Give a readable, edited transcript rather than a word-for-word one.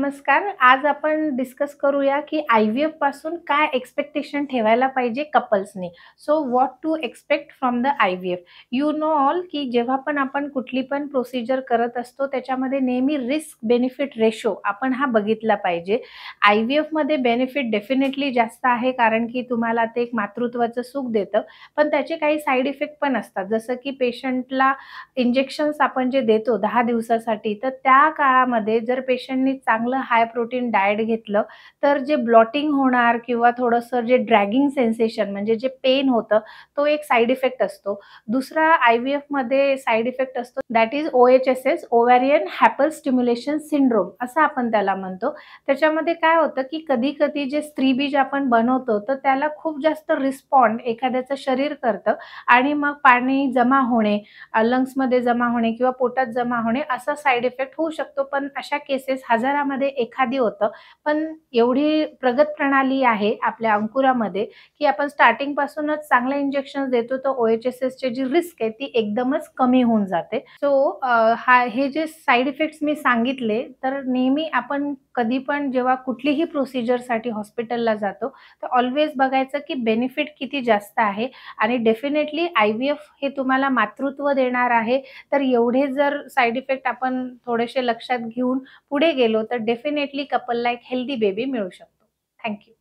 नमस्कार. आज आपण डिस्कस करूया की आय-व्ही-एफ पासून काय एक्स्पेक्टेशन ठेवायला पाहिजे कपल्सनी. So what to expect from the IVF. You know all की जेव्हा पण आपण कुठली पण प्रोसिजर करत असतो त्याच्यामध्ये नेहमी रिस्क बेनिफिट रेशो आपण हा बघितला पाहिजे. आय-व्ही-एफमध्ये बेनिफिट डेफिनेटली जास्त आहे कारण की तुम्हाला ते एक मातृत्वाचं सुख देतं. पण त्याचे काही साइड इफेक्ट पण असतात. जसं की पेशंटला इंजेक्शन्स आपण जे देतो 10 दिवसासाठी, तर त्या काळामध्ये जर पेशंटनी चांगलं हाय प्रोटीन डाएट घेतलं, तर जे ब्लॉटिंग होणार किंवा थोडंसं जे ड्रॅगिंग सेन्सेशन म्हणजे जे पेन होतं, तो एक साइड इफेक्ट असतो. दुसरा आय-व्ही-एफमध्ये साइड इफेक्ट असतो that is OHSS ovarian hyperstimulation syndrome असं आपण त्याला म्हणतो. त्याच्यामध्ये काय होतं, की कधी-कधी जे स्त्रीबीज आपण बनवतो, तर त्याला खूप जास्त रिस्पॉन्ड एखाद्याचं शरीर करतं आणि मग पाणी जमा होणे, लंग्समध्ये जमा होणे किंवा पोटात जमा होणे असा साइड इफेक्ट होऊ शकतो. पण अशा केसेस हजारामध्ये एखादी होतं. पण एवढी प्रगत प्रणाली आहे आपल्या अंकुरामध्ये, की आपण स्टार्टिंगपासूनच चांगले इंजेक्शन्स देतो, तर OHSSची जी रिस्क आहे ती एकदमच कमी होऊन जाते. सो हे जे साइड इफेक्ट्स मी सांगितले, तर नेहमी आपण कधी पण जेव्हा कुठलीही प्रोसिजरसाठी हॉस्पिटलला जातो, तर ऑल्वेज बघायचं की बेनिफिट किती जास्त आहे आणि डेफिनेटली आय-व्ही-एफ हे तुम्हाला मातृत्व देणार आहे. तर एवढे जर साइड इफेक्ट आपण थोडेसे लक्षात घेऊन पुढे गेलो, तर डेफिनेटली कपलला एक हेल्दी बेबी मिळू शकतो. Thank you.